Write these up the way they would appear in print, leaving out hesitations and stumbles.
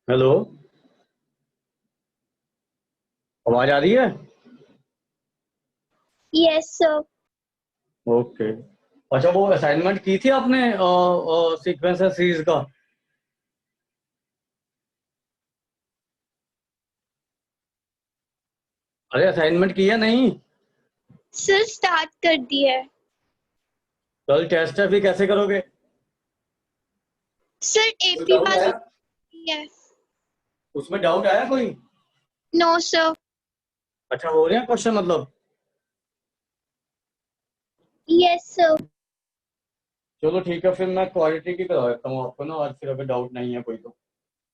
Hello. आवाज आ रही है? Yes sir. ओके। अच्छा, वो असाइनमेंट की थी आपने सीक्वेंस सीरीज का? अरे, असाइनमेंट की है नहीं? सर स्टार्ट कर दिया है। कल टेस्ट है, फिर कैसे करोगे? सर कोई एपी डाउट पास आया? है। उसमें डाउट आया कोई? No sir. अच्छा, हो रहे हैं क्वेश्चन मतलब? Yes sir. चलो ठीक है, फिर मैं क्वालिटी की करा देता हूँ आपको ना आज, फिर अगर डाउट नहीं है कोई तो।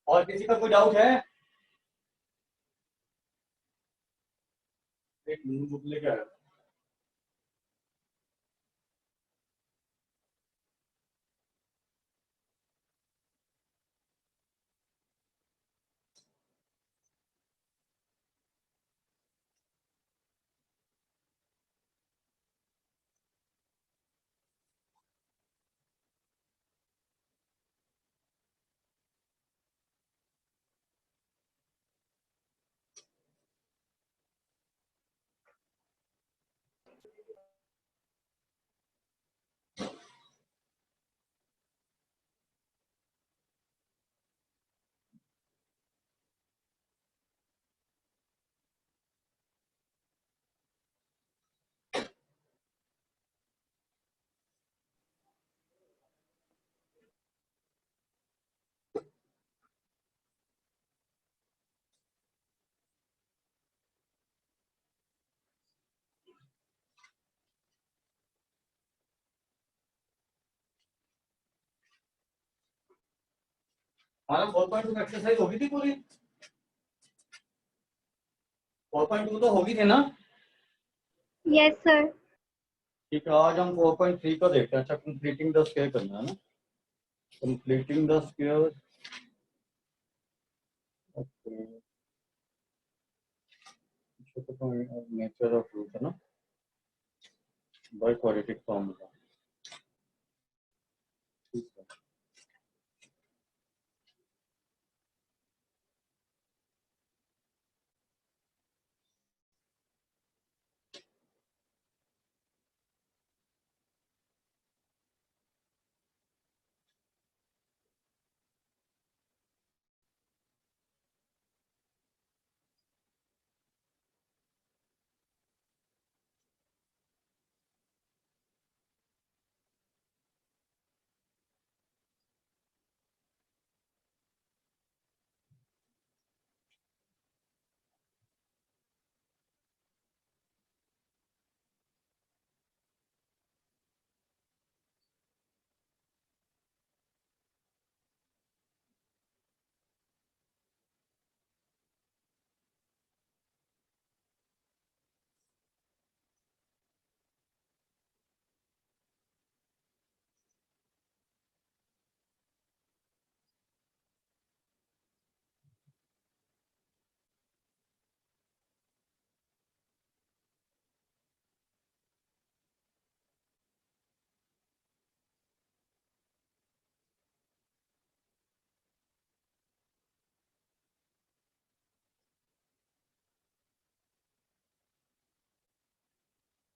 और किसी का कोई डाउट है? एक बुक लेके आया। हमारा 4.2 एक्सरसाइज होगी थी पूरी। 4.2 तो होगी थी ना? Yes sir. ठीक है, आज हम 4.3 का देखते हैं। अच्छा, कंप्लीटिंग द स्क्वायर करना है ना? Completing the square. Okay. Nature of root है ना? By quadratic formula. ठीक है।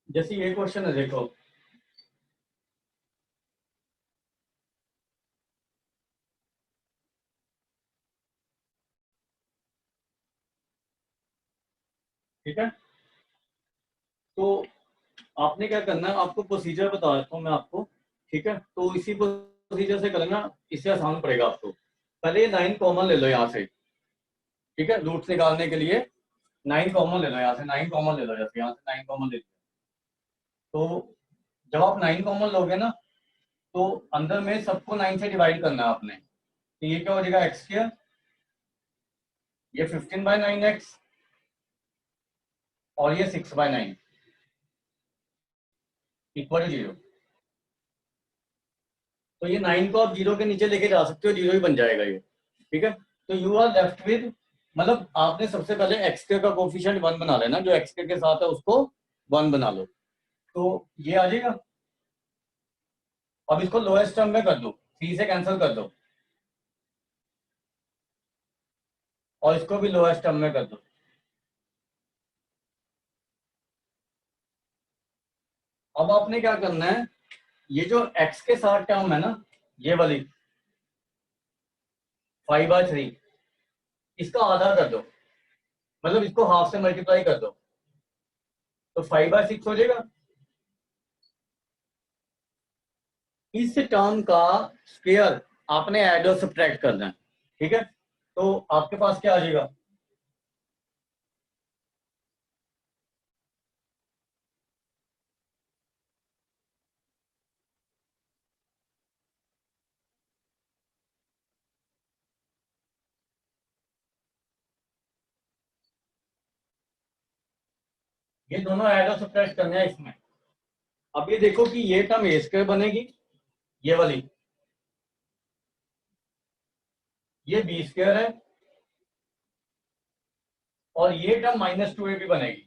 जैसे ये क्वेश्चन है, देखो। ठीक है, तो आपने क्या करना है, आपको प्रोसीजर बता देता हूँ मैं आपको। ठीक है, तो इसी प्रोसीजर से करना, इससे आसान पड़ेगा आपको। पहले ये 9 कॉमन ले लो यहाँ से। ठीक है, रूट्स निकालने के लिए 9 कॉमन ले लो यहाँ से। 9 कॉमन ले लो, जैसे यहाँ से 9 कॉमन ले लो। तो जब आप 9 कॉमन लोगे ना, तो अंदर में सबको 9 से डिवाइड करना है आपने। तो ये क्या हो जाएगा, एक्स स्क्वायर। ये 15/9x। और ये 6/9 इक्वल 0। तो ये 9 को आप 0 के नीचे लेके जा सकते हो, 0 ही बन जाएगा ये। ठीक है, तो यू आर लेफ्ट विद, मतलब आपने सबसे पहले एक्स स्क्वायर का कोफिशिएंट 1 बना लेना, जो एक्स स्क्वायर के साथ है उसको 1 बना लो। तो ये आ जाएगा। अब इसको लोएस्ट टर्म में कर दो, 3 से कैंसिल कर दो। और इसको भी लोएस्ट टर्म में कर दो। अब आपने क्या करना है, ये जो x के साथ टर्म है ना, ये वाली 5/3, इसका आधा कर दो, मतलब इसको हाफ से मल्टीप्लाई कर दो, तो 5/6 हो जाएगा। इस टर्म का स्क्वायर आपने ऐड और सब्ट्रैक्ट करना है, ठीक है। तो आपके पास क्या आ जाएगा, ये दोनों ऐड और सब्ट्रैक्ट करने हैं इसमें। अब ये देखो कि ये टर्म ए स्क्वायर बनेगी, ये वाली, ये बी स्क्वायर है, और ये टर्म -2ab बनेगी।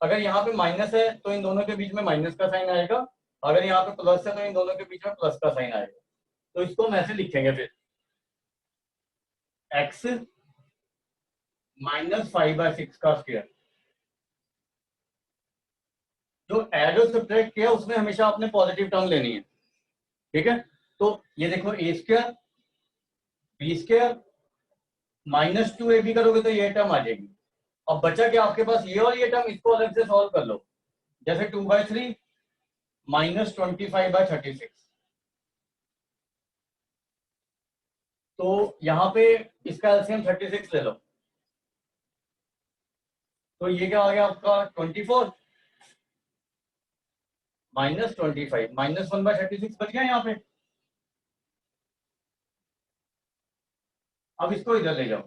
अगर यहाँ पे माइनस है तो इन दोनों के बीच में माइनस का साइन आएगा, अगर यहाँ पे प्लस है तो इन दोनों के बीच में प्लस का साइन आएगा। तो इसको हम ऐसे लिखेंगे फिर, x -5/6 का स्क्वायर। जो ऐड और सब्ट्रैक्ट किया उसमें हमेशा आपने पॉजिटिव टर्म लेनी है, ठीक है। तो ये देखो ए स्क्वायर बी स्क्वायर -2ab करोगे तो ये टर्म आ जाएगी। अब बचा क्या आपके पास, ये और ये टर्म, इसको अलग से सॉल्व कर लो। जैसे 2/3 -25/36, तो यहाँ पे इसका एलसीएम 36 ले लो, तो ये क्या आ गया आपका 24 -25 -1/36 बच गया यहाँ पे। अब इसको इधर ले जाओ,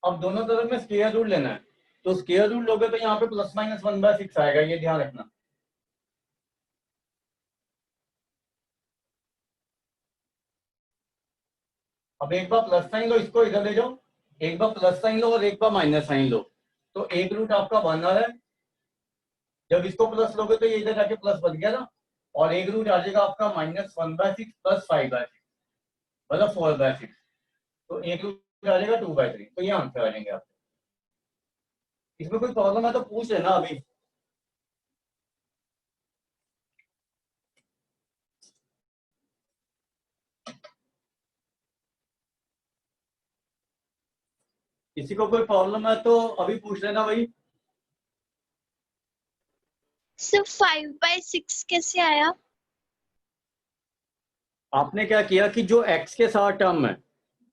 अब दोनों तरफ में स्क्वायर रूट लेना है, तो स्क्वायर रूट लोगे तो यहाँ पे ±1/6 आएगा, ये ध्यान रखना। अब एक बार प्लस साइन लो, इसको इधर ले जाओ, एक बार प्लस साइन लो और एक बार माइनस साइन लो, तो एक रूट आपका 1 आ रहा है, जब इसको प्लस लोगे तो ये इधर जाके प्लस बन गया ना, और एक रूट आ जाएगा आपका -1/6 + 5/6, मतलब 4/6, तो एक रूट आ जाएगा 2/3, तो ये आंसर आ जाएंगे आप। इसमें कोई प्रॉब्लम है तो पूछ लेना अभी। किसी को कोई प्रॉब्लम है तो अभी पूछ लेना भाई। सर 5/6 कैसे आया? आपने क्या किया कि जो x के साथ टर्म है,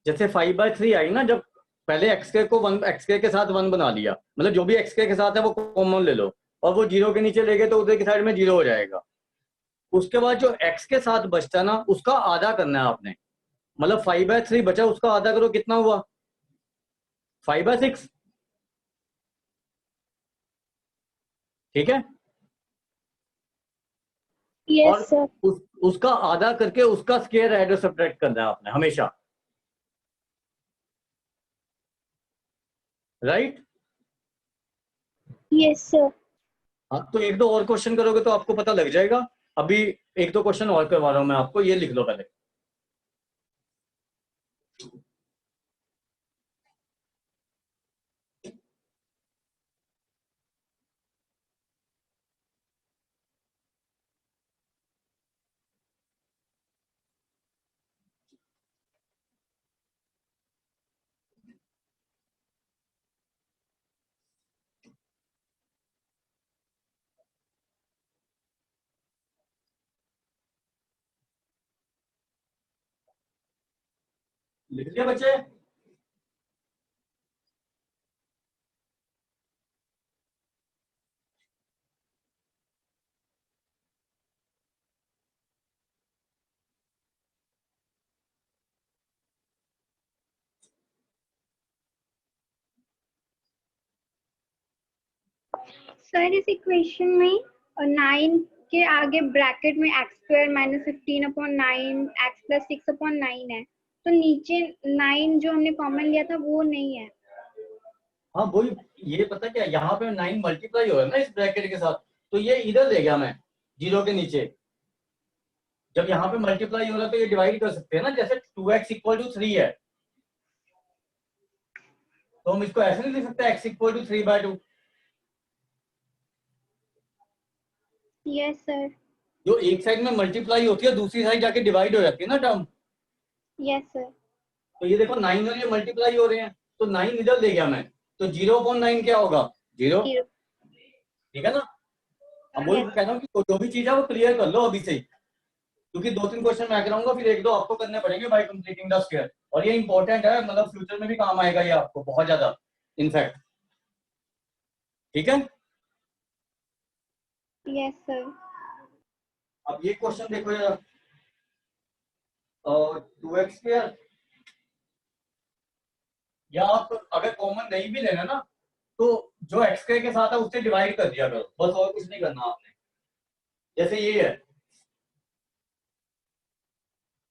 जैसे 5/3 आई ना, जब पहले x² को 1 x² के साथ 1 बना लिया, मतलब जो भी x² के साथ है वो कॉमन ले लो, और वो 0 के नीचे ले गए तो उधर की साइड में 0 हो जाएगा। उसके बाद जो x के साथ बचता ना, उसका आधा करना है आपने, मतलब 5/3 बचा, उसका आधा करो, कितना हुआ 5/6, ठीक है। और यस सर। उसका आधा करके उसका स्क्वायर ऐड और सब्ट्रैक्ट करना है आपने हमेशा, राइट। Yes sir. हाँ, तो एक दो और क्वेश्चन करोगे तो आपको पता लग जाएगा। अभी एक दो क्वेश्चन और करवा रहा हूं मैं आपको, ये लिख लो पहले। लिख लिया बच्चे? सर इस इक्वेशन में 9 के आगे ब्रैकेट में x² -15/9 x + 6/9 है, तो नीचे 9 जो हमने कॉमन लिया था वो नहीं है। हाँ वही, ये पता क्या, यहाँ पे 9 मल्टीप्लाई हो रहा है ना इस ब्रैकेट के साथ, तो ये इधर ले गया मैं, 0 के नीचे। जब यहाँ पे मल्टीप्लाई हो रहा है तो ये डिवाइड कर सकते हैं ना, जैसे 2x इक्वल टू 3 है तो हम इसको ऐसे नहीं लिख सकते x equal to 3/2। Yes sir. जो एक साइड में मल्टीप्लाई होती है दूसरी साइड जाके डिवाइड हो जाती है ना टर्म। Yes sir. तो ये देखो 9 और ये मल्टीप्लाई हो रहे हैं तो 9 इधर ले गया मैं, तो 0/9 क्या होगा? 0। ठीक है ना। अब वही कह रहा हूँ कि जो भी चीज है वो क्लियर कर लो अभी से ही, क्योंकि 2-3 क्वेश्चन मैं कराऊंगा, फिर 1-2 आपको करने पड़ेंगे बाय कंप्लीटिंग द स्क्वायर। और ये इंपॉर्टेंट है, मतलब फ्यूचर में भी काम आएगा ये आपको बहुत ज्यादा इनफैक्ट। ठीक है। Yes sir. अब ये क्वेश्चन देखो यार, 2x², या आप अगर कॉमन नहीं भी लेना ना तो जो x² के साथ है उससे डिवाइड कर दिया करो, बस और कुछ नहीं करना आपने। जैसे ये है,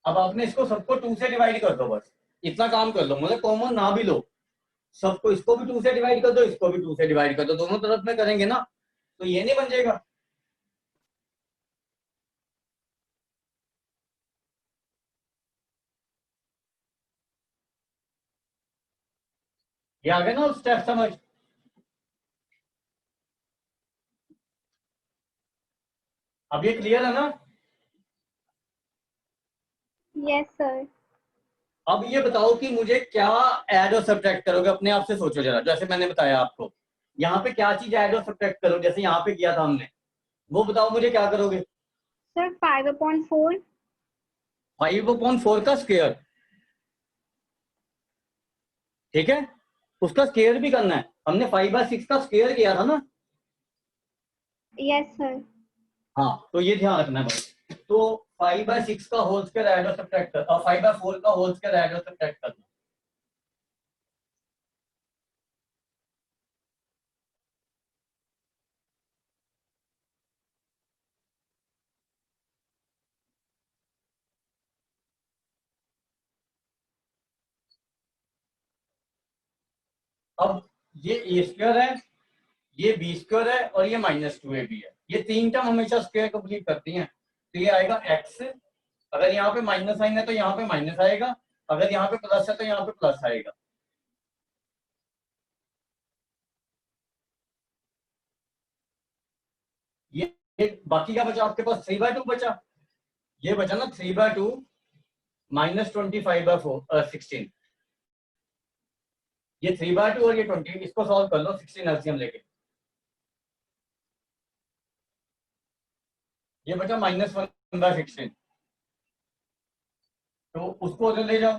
अब आपने इसको सबको 2 से डिवाइड कर दो, बस इतना काम कर लो, मतलब कॉमन ना भी लो, सबको, इसको भी 2 से डिवाइड कर दो, इसको भी 2 से डिवाइड कर दो, दोनों तरफ में करेंगे ना तो ये नहीं बन जाएगा। ये आ गया ना स्टेप समझ। अब ये क्लियर है ना। Yes sir. अब ये बताओ कि मुझे क्या ऐड और सब्ट्रैक्ट करोगे, अपने आप से सोचो जरा, जैसे मैंने बताया आपको यहाँ पे क्या चीज ऐड और सब्ट्रैक्ट करो, जैसे यहाँ पे किया था हमने, वो बताओ मुझे क्या करोगे। सर 5/4। 5/4 का स्क्वायर, ठीक है, उसका स्क्वायर भी करना है, हमने 5/6 का स्क्वायर किया था ना। Yes sir. हाँ तो ये ध्यान रखना है भाई। तो 5/6 का होल स्क्वायर ऐड और सब्ट्रैक्ट कर, और 5/4 का होल स्क्वायर ऐड और सब्ट्रैक्ट करना। अब ये a² है, ये b² है, और ये -2ab है, ये तीन टर्म हमेशा स्क्वायर कंप्लीट करती हैं। तो ये आएगा x, अगर यहाँ पे माइनस साइन है तो यहाँ पे माइनस आएगा, अगर यहाँ पे प्लस है तो यहाँ पे प्लस आएगा। ये बाकी क्या बचा आपके पास? 3/2 बचा, ये बचा ना 3/2 -25/16, ये 3/2 और ये 20, इसको सॉल्व कर लो 16 एलसीएम लेके, ये बचा -1/16, तो उसको उधर ले जाओ।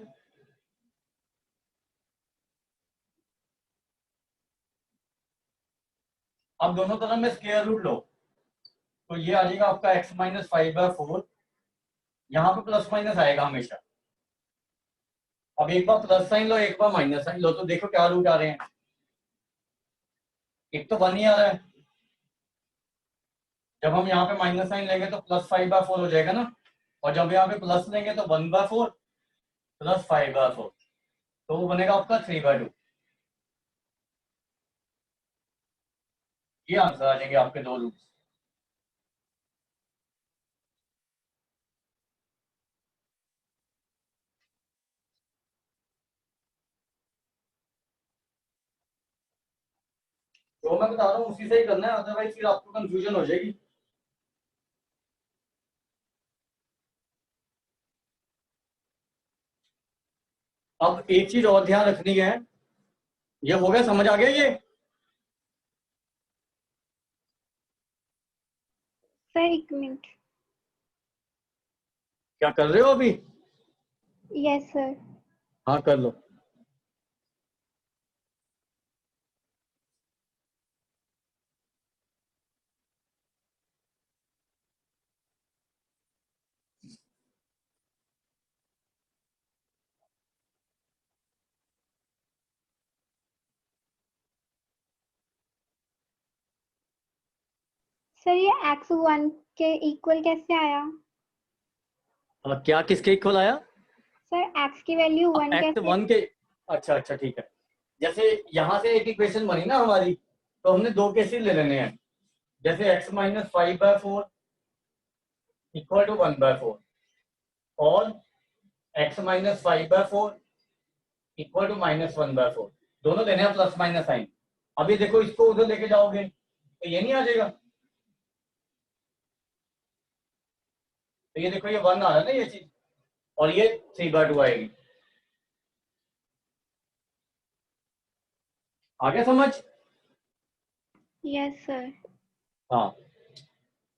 अब दोनों तरफ में स्क्वायर रूट लो, तो ये आ जाएगा आपका x - 5/4, यहाँ पे प्लस माइनस आएगा हमेशा। अब एक बार प्लस साइन लो, एक बार माइनस साइन लो, तो देखो क्या रूट आ रहे हैं, एक तो 1 ही आ रहा है, जब हम यहाँ पे माइनस साइन लेंगे तो +5/4 हो जाएगा ना, और जब यहाँ पे प्लस लेंगे तो 1/4 + 5/4, तो वो बनेगा आपका 3/2। ये आंसर आ जाएंगे आपके दो रूट्स। जो मैं बता रहा हूँ उसी से ही करना है, अदरवाइज फिर आपको कंफ्यूजन हो जाएगी। अब एक चीज और ध्यान रखनी है, ये हो गया, समझ आ गया ये? Sir 1 minute. क्या कर रहे हो अभी? Yes sir. हाँ कर लो। सर ये x1 के इक्वल कैसे आया? क्या किसके इक्वल आया? सर x की वैल्यू 1 कैसे? x1 के, अच्छा अच्छा ठीक है। जैसे यहाँ से एक इक्वेशन बनी ना हमारी, तो हमने दो केसेस ले लेने हैं, जैसे x - 5/4 इक्वल टू 1/4 और x माइनस 5/4 इक्वल टू -1/4। दोनों देने हैं प्लस माइनस साइन। अभी देखो इसको उधर लेके जाओगे तो ये नहीं आ जाएगा। तो ये देखो ये 1 आ रहा है ना ये चीज, और ये 3/2 आएगी। आगे समझ? Yes sir. हाँ,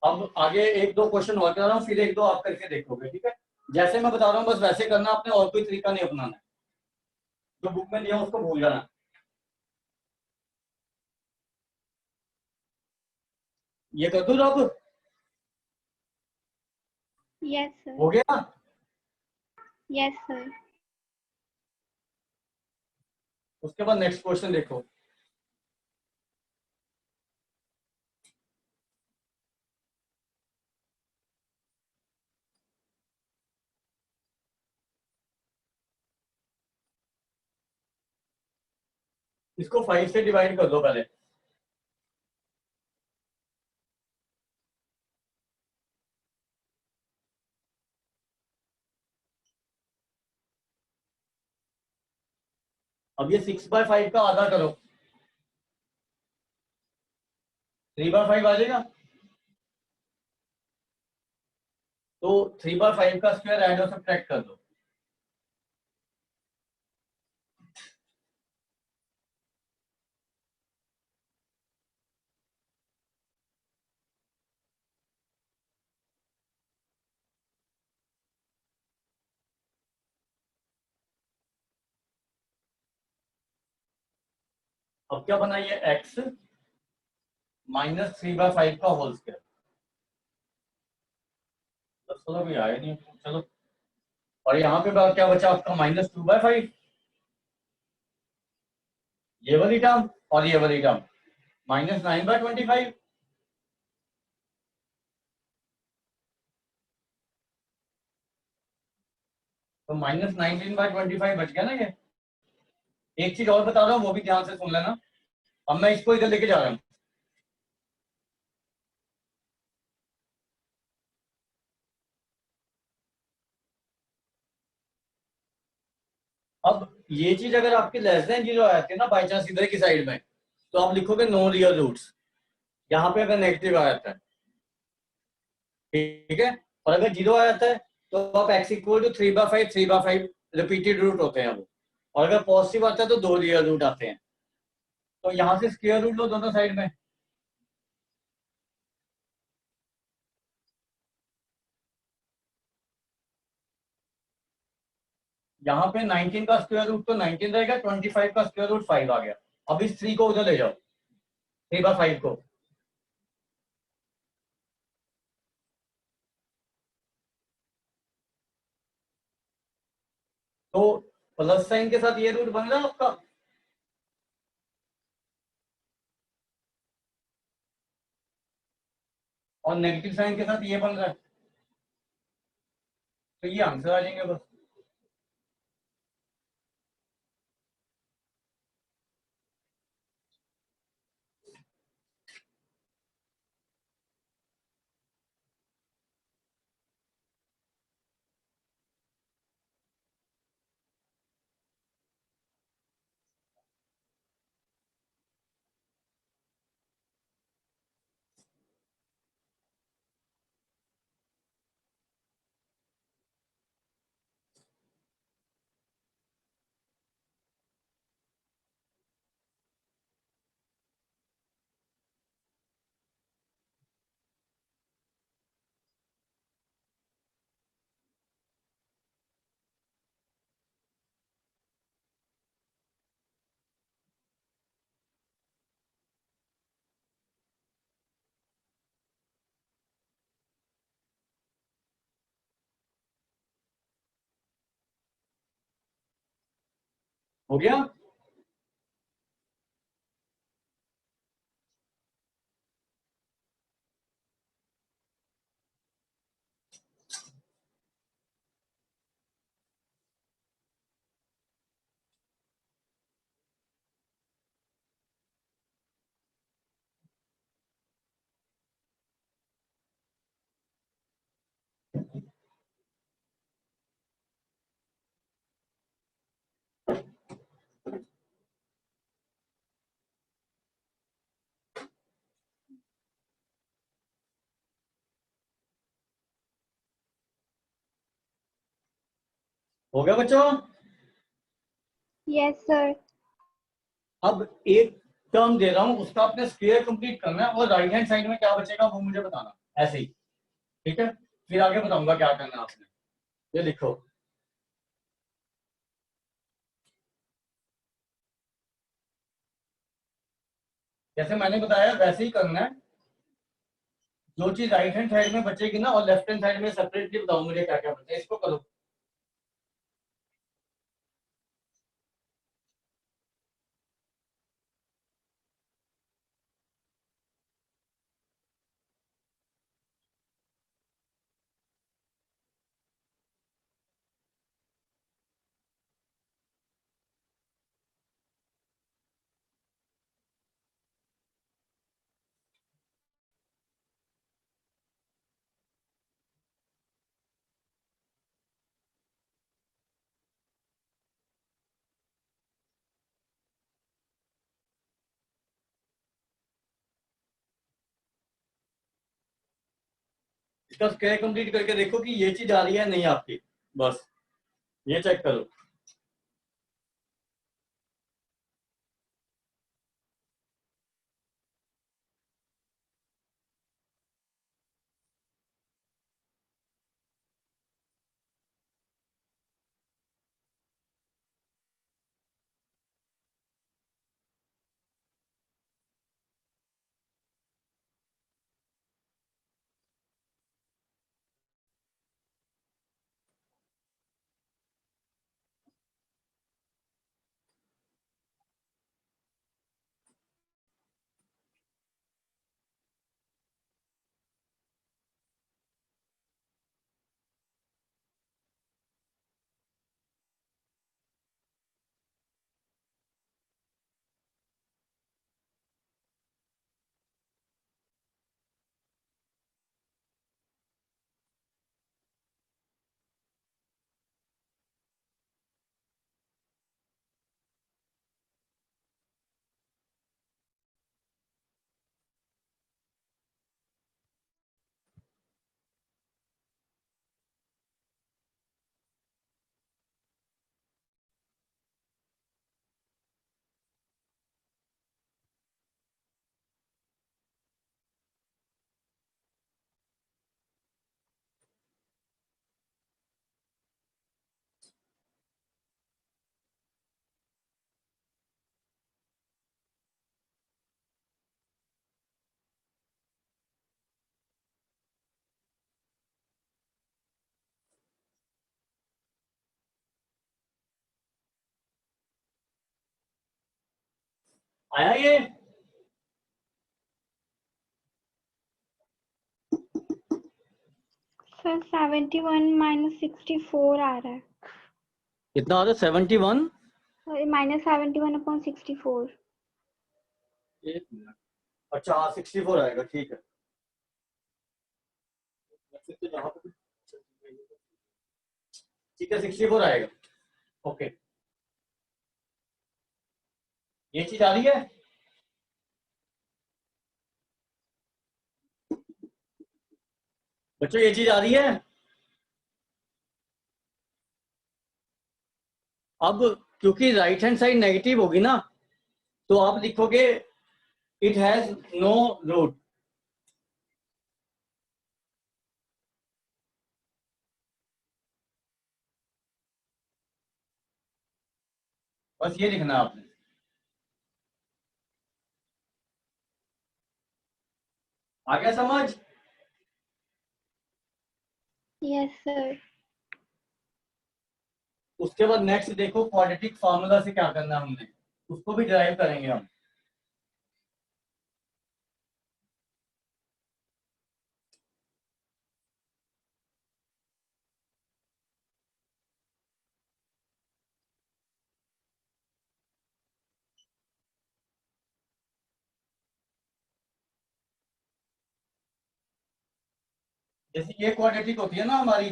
अब आगे एक दो क्वेश्चन और कर रहा हूँ, फिर एक दो आप करके देखोगे, ठीक है? जैसे मैं बता रहा हूँ बस वैसे करना आपने, और कोई तरीका नहीं अपनाना है। जो बुक में दिया उसको भूल जाना। ये कर दूँ अब? Yes sir. हो गया? Yes sir. उसके बाद नेक्स्ट क्वेश्चन देखो। इसको 5 से डिवाइड कर दो पहले। अब ये 6/5 का आधा करो, 3/5 आ जाएगा। तो 3/5 का स्क्वायर ऐड और सब्ट्रैक्ट कर दो। अब क्या बना ये x -3/5 का होल स्क्वायर। बस चलो भी आया नहीं, चलो। और यहाँ पे क्या बचा आपका -2/5, ये वाली टर्म और ये वाली टर्म, -9/25। तो -19/25 बच गया ना ये। एक चीज और बता रहा हूँ, वो भी ध्यान से सुन लेना। अब मैं इसको इधर लेके जा रहा हूँ। अब ये चीज अगर आपकी लेस देन 0 आ जाती है ना बाई चांस इधर की साइड में, तो आप लिखोगे नो रियल रूट्स। यहाँ पे अगर नेगेटिव आ जाता है, ठीक है, और अगर 0 आ जाता है तो आप x equal to 3/5, 3/5 repeated root होते हैं वो। और अगर पॉजिटिव आता है तो 2 रियल रूट आते हैं। तो यहाँ से स्क्वायर रूट लो दोनों साइड में। यहाँ पे 19 का स्क्वायर रूट तो 19 रहेगा, 25 का स्क्वायर रूट 5 आ गया। अब इस 3 को उधर ले जाओ, 3/5 को। तो प्लस साइन के साथ ये रूट बन रहा है आपका, और नेगेटिव साइन के साथ ये बन रहा है। तो ये आंसर आ जाएंगे बस। हो गया? हो गया बच्चों? Yes sir. अब एक टर्म दे रहा हूं, उसका आपने स्क्वायर कंप्लीट करना है और राइट हैंड साइड में क्या बचेगा वो मुझे बताना, ऐसे ही। ठीक है, फिर आगे बताऊंगा क्या करना है आपने। ये लिखो, जैसे मैंने बताया वैसे ही करना है। जो चीज राइट हैंड साइड में बचेगी ना, और लेफ्ट हैंड साइड में सेपरेटली बताओ मुझे क्या क्या बचा है, इसको करो। इसका स्क्वायर कंप्लीट करके देखो कि ये चीज आ रही है नहीं आपकी, बस ये चेक करो। आया ये? सर 71 माइनस 64 आ रहा है। कितना आ रहा है? 71 माइनस 71 अपॉन 64। अच्छा 64 आएगा, ठीक है। ठीक है 64 आएगा, ओके। ये चीज आ रही है? बच्चों ये चीज आ रही है? अब क्योंकि राइट हैंड साइड नेगेटिव होगी ना, तो आप लिखोगे इट हैज नो रूट। बस ये लिखना है आपने। आ गया समझ? Yes sir. उसके बाद नेक्स्ट देखो, क्वाड्रेटिक फार्मूला से क्या करना है हमने, उसको भी ड्राइव करेंगे हम। जैसे ये क्वाड्रेटिक होती है ना हमारी,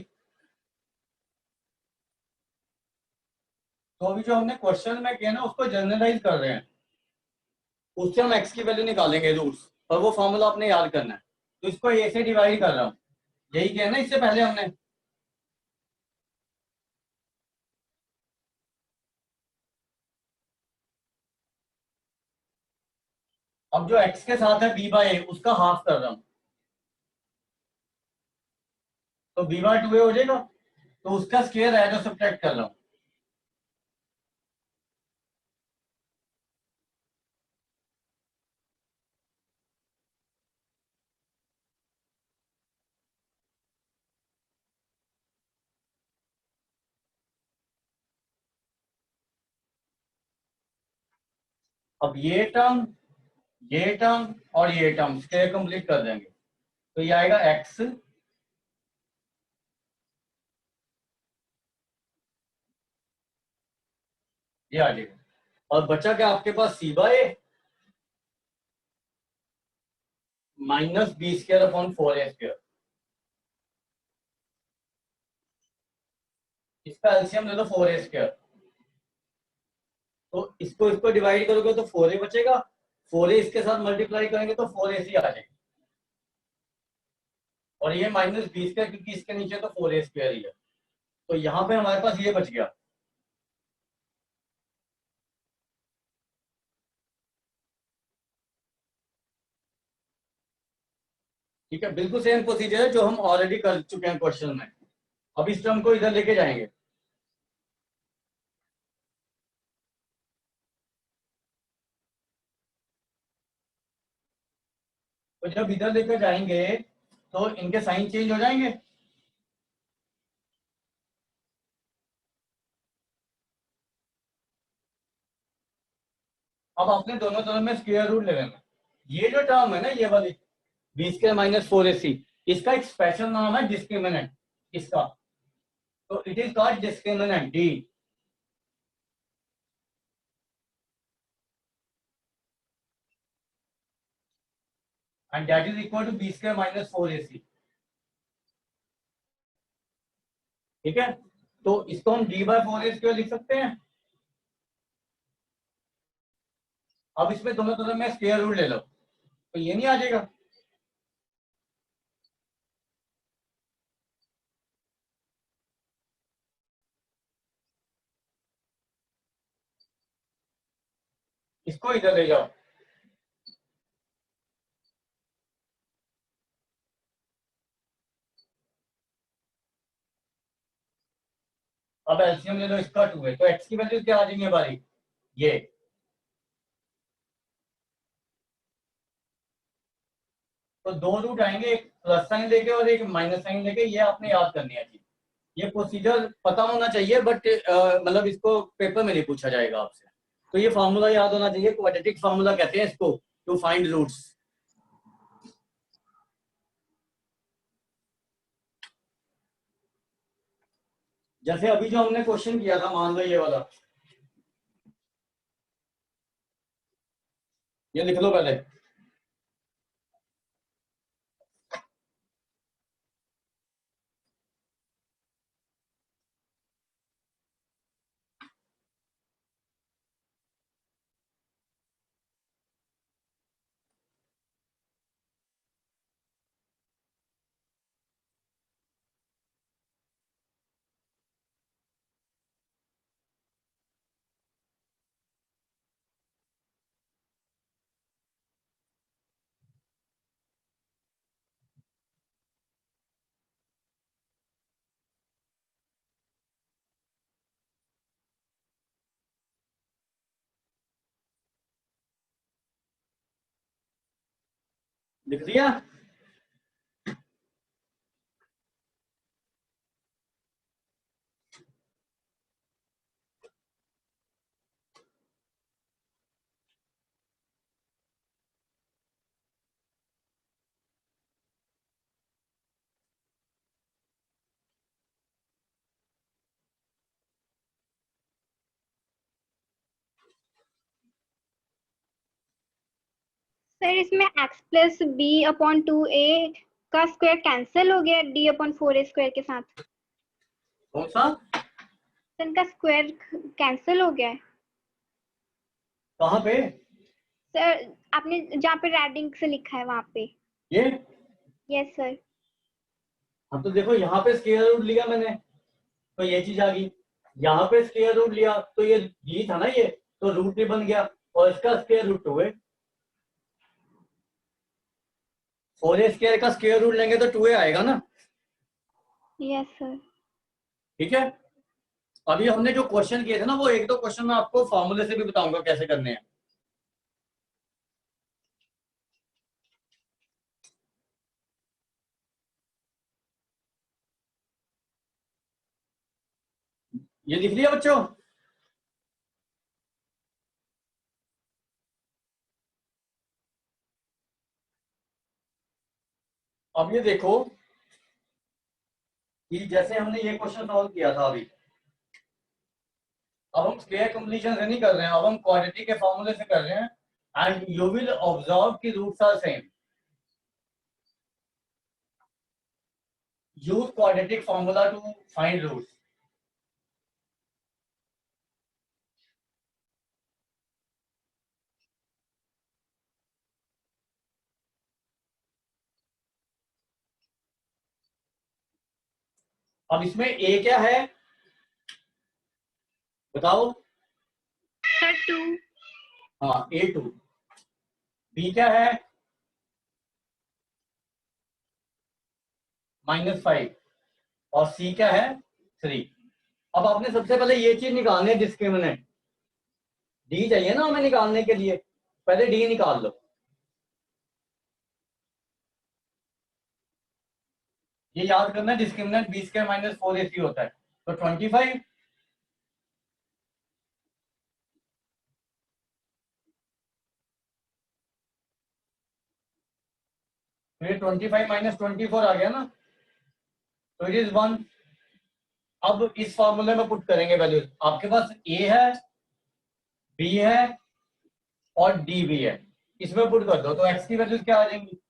तो अभी जो हमने क्वेश्चन में किया ना उसको जनरलाइज कर रहे हैं, उससे हम एक्स की वैल्यू निकालेंगे रूट्स, और वो फॉर्मूला आपने याद करना है। तो इसको ए से डिवाइड कर रहा हूँ, यही किया ना इससे पहले हमने। अब जो x के साथ है b/a उसका हाफ कर रहा हूं, तो b/2a हो जाएगा, तो उसका स्क्वायर है जो सब्ट्रैक्ट कर रहा हूं। अब ये टर्म और ये टर्म स्क्वायर कंप्लीट कर देंगे, तो ये आएगा x, ये आ जाएगा, और बचा क्या आपके पास c/a माइनस b²/4a²। इसका एलसीएम ले लो 4a², तो इसको डिवाइड करोगे तो 4a बचेगा, 4a इसके साथ मल्टीप्लाई करेंगे तो 4ac आ जाएगा, और ये माइनस b² क्योंकि इसके नीचे तो 4a² ही है, तो यहाँ पे हमारे पास ये बच गया। ठीक है, बिल्कुल सेम प्रोसीजर है जो हम ऑलरेडी कर चुके हैं क्वेश्चन में। अब इस टर्म को इधर लेके जाएंगे, तो जब इधर लेकर जाएंगे तो इनके साइन चेंज हो जाएंगे। अब आपने दोनों तरफ में स्क्वायर रूट ले लेना। ये जो टर्म है ना, ये वाली b² - 4ac, इसका एक स्पेशल नाम है डिस्क्रिमिनेंट इसका, तो it is called discriminant D, and that is equal to b² - 4ac। ठीक है, तो इसको हम d/4a² लिख सकते हैं। अब इसमें दोनों तरफ में स्क्वायर रूट ले लो, तो ये नहीं आ जाएगा। इसको इधर ले जाओ, अब एलसीएम ले लो, इसका 2 है, तो x की वैल्यू क्या आ जाएंगे हमारी, ये, तो दो रूट आएंगे, एक प्लस साइन लेके और एक माइनस साइन लेके, ये आपने याद करनी है जी। ये प्रोसीजर पता होना चाहिए, बट मतलब इसको पेपर में नहीं पूछा जाएगा आपसे, तो ये फार्मूला याद होना चाहिए, क्वाड्रेटिक फार्मूला कहते हैं इसको, टू फाइंड रूट्स। जैसे अभी जो हमने क्वेश्चन किया था, मान लो ये वाला, ये लिख लो पहले। लिख दिया। सर इसमें x+b/2a का स्क्वायर कैंसिल हो गया d/4a² के साथ। कौन सा? सर इनका स्क्वायर कैंसिल हो गया है। कहाँ पे? सर आपने जहाँ पे रेडिंग से लिखा है वहां पे। ये? Yes sir. अब तो देखो, यहाँ पे स्क्वायर रूट लिया मैंने, तो ये चीज आ गई, यहाँ पे स्क्वायर रूट लिया तो ये था ना, ये तो रूट ही बन गया, और इसका स्क्वायर रूट 2 है। 4a² का स्क्वायर रूट लेंगे तो 2a आएगा ना। Yes sir. ठीक है, अभी हमने जो क्वेश्चन किए थे ना, वो एक दो क्वेश्चन मैं आपको फॉर्मूले से भी बताऊंगा कैसे करने हैं। ये लिख लिया बच्चों? अब ये देखो कि जैसे हमने ये क्वेश्चन सॉल्व किया था अभी, अब हम स्क्वायर कंप्लीशन से नहीं कर रहे हैं, अब हम क्वाड्रेटिक के फॉर्मूले से कर रहे हैं। एंड यू विल ऑब्जर्व कि roots are same. Use quadratic formula to find roots. अब इसमें ए क्या है बताओ? सर 2। हाँ, A2। बी क्या है? -5। और सी क्या है? 3। अब आपने सबसे पहले ये चीज निकालनी है, डिस्क्रिमिनेंट। डी चाहिए ना हमें निकालने के लिए, पहले डी निकाल लो। ये याद करना है, डिस्क्रिमिनेंट B² - 4AC होता है, तो 25। फिर 25 - 24 आ गया ना, तो इट इज 1। अब इस फॉर्मूले में पुट करेंगे वैल्यूज। आपके पास ए है, बी है और डी भी है, इसमें पुट कर दो तो एक्स की वैल्यूज क्या आ जाएंगी?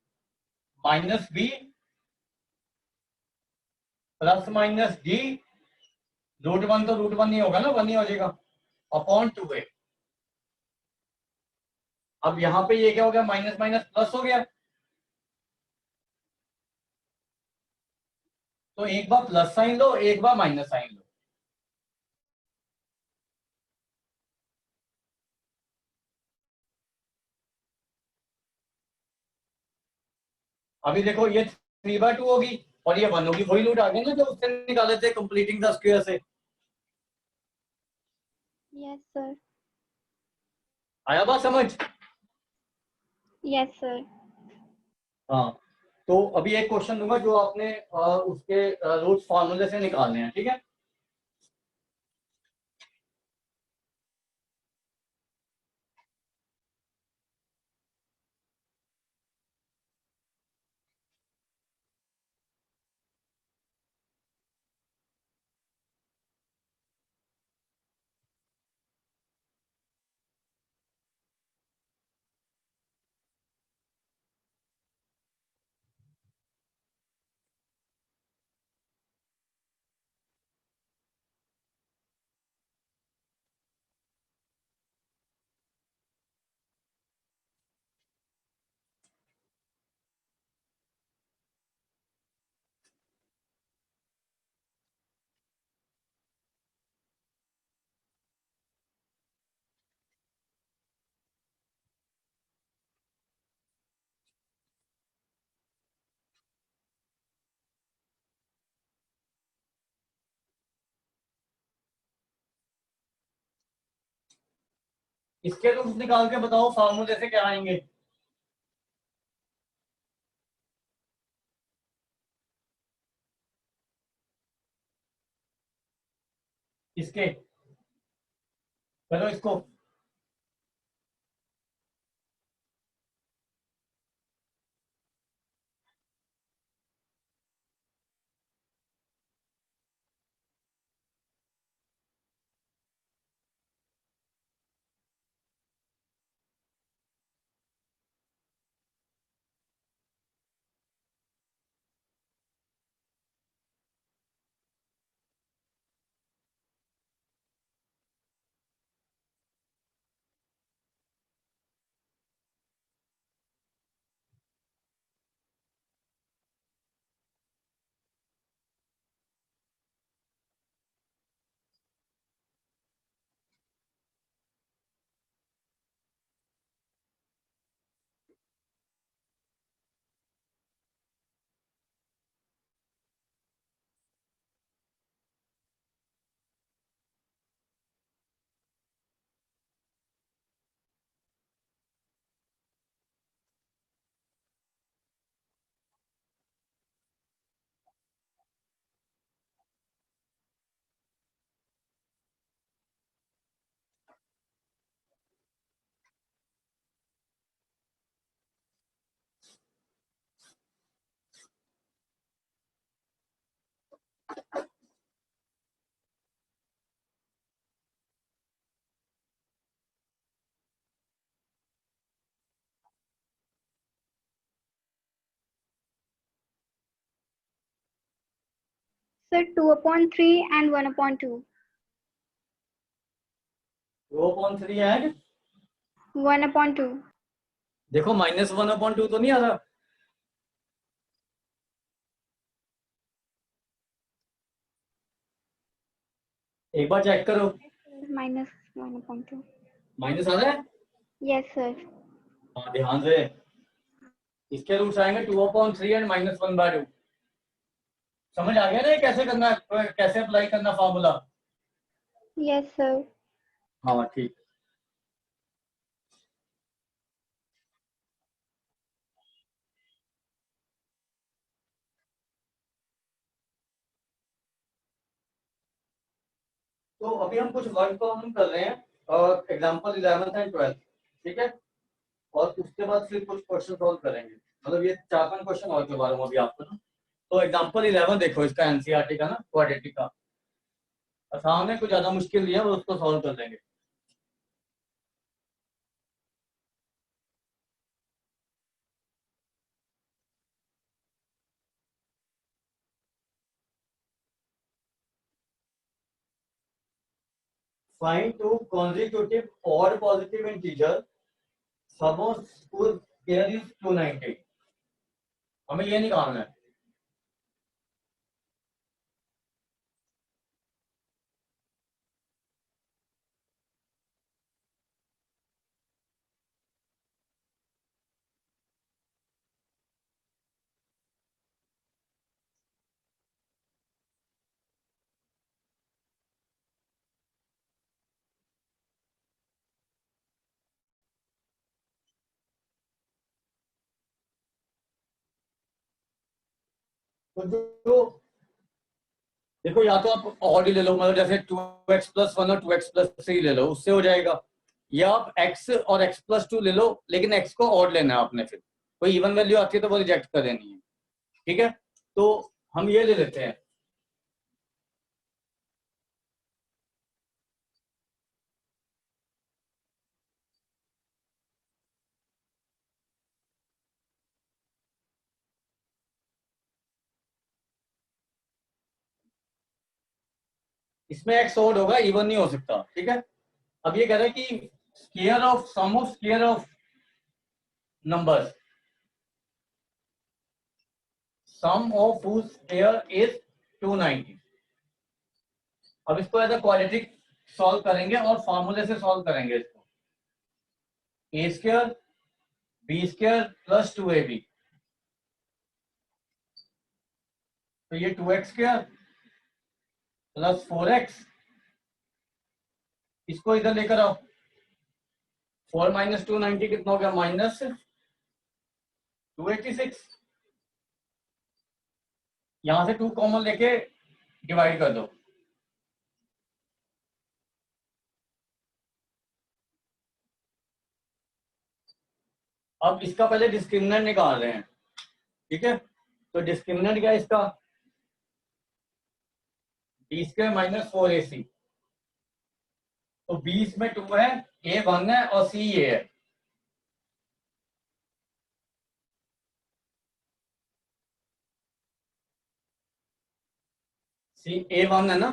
-b + -d। √1 तो √1 नहीं होगा ना, 1 ही हो जाएगा, अपॉन 2a। अब यहाँ पे ये क्या हो गया? माइनस माइनस प्लस हो गया, तो एक बार प्लस साइन लो, एक बार माइनस साइन लो। अभी देखो ये 3/2 होगी और ये 1 होगी, वही रूट आ गया ना जो उससे निकाले थे कंप्लीटिंग द स्क्वायर से। Yes sir. आया बात समझ? Yes sir. हाँ, तो अभी एक क्वेश्चन दूंगा जो आपने उसके रूट्स फार्मूले से निकालने हैं, ठीक है? इसके रूट्स निकाल के बताओ फार्मूले से क्या आएंगे? इसके चलो इसको। Sir 2/3 and 1/2. 2/3 एंड 1/2. देखो -1/2 तो नहीं आ रहा। एक बार चेक करो। -1/2. माइनस आ रहा है। Yes sir. हाँ ध्यान से, इसके रूट्स आएंगे 2/3 एंड -1/2। समझ आ गया ना ये कैसे करना है, कैसे अप्लाई करना फॉर्मूला। Yes sir. हाँ ठीक। तो अभी हम कुछ वर्ड प्रॉब्लम कर रहे हैं और एग्जांपल 11th एंड 12th, ठीक है। और उसके बाद फिर कुछ क्वेश्चन सॉल्व करेंगे, मतलब ये 4-5 क्वेश्चन और करवा रहा हूँ अभी आपको ना। तो एग्जांपल 11 देखो, इसका एनसीईआरटी का ना, क्वाड्रेटिक का। आसान है, कुछ ज्यादा मुश्किल नहीं है, वो उसको सॉल्व कर लेंगे। Find two consecutive odd positive integer, suppose whose square is 290। हमें ये निकालना है। तो जो देखो, या तो आप ऑड ही ले लो, मतलब जैसे 2x+1 और 2x+3 ले लो, उससे हो जाएगा। या आप x और x+2 ले लो, लेकिन x को ऑड लेना है आपने। फिर कोई इवन वैल्यू आती है तो वो रिजेक्ट कर देनी है, ठीक है। तो हम ये ले लेते हैं। इसमें x ऑड होगा, इवन नहीं हो सकता, ठीक है। अब ये कह रहा है कि square of sum of square of numbers, sum of whose square is 290। अब इसको एज अ क्वाड्रेटिक सॉल्व करेंगे और फॉर्मूले से सॉल्व करेंगे इसको। a² b² + 2ab, तो ये 2x² + 4x, इसको इधर लेकर आओ। 4 - 290 कितना हो गया? -286। यहां से 2 कॉमन लेके डिवाइड कर दो। अब इसका पहले डिस्क्रिमिनेंट निकाल रहे हैं, ठीक है। तो डिस्क्रिमिनेंट क्या है इसका? b² - 4ac। तो 20 में 2 है, a 1 है और c ये है। c a 1 है ना,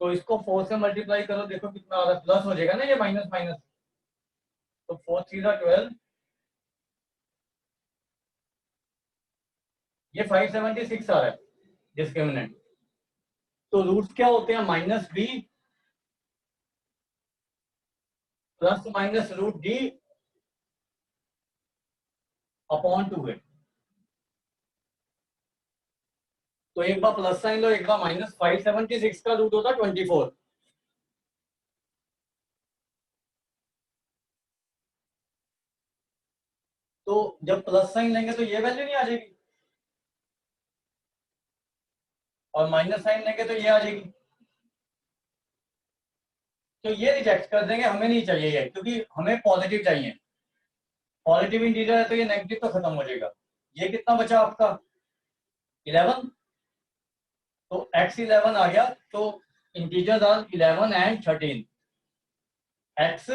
तो इसको 4 से मल्टीप्लाई करो, देखो कितना आ रहा है। प्लस हो जाएगा ना ये, माइनस माइनस, तो 4 3 12, ये 576 आ रहा है डिस्क्रिमिनेंट। तो रूट्स क्या होते हैं? -b ± √d upon 2a। तो एक बार प्लस साइन लो, एक बार माइनस। 576 का रूट होता है 24। तो जब प्लस साइन लेंगे तो ये वैल्यू नहीं आ जाएगी, और माइनस साइन लेंगे तो ये आ जाएगी। तो ये रिजेक्ट कर देंगे, हमें नहीं चाहिए ये, क्योंकि हमें पॉजिटिव चाहिए। पॉजिटिव इंटीजर है तो ये नेगेटिव तो खत्म हो जाएगा। ये कितना बचा आपका? 11। तो x11 आ गया। तो integers are 11 and 13, x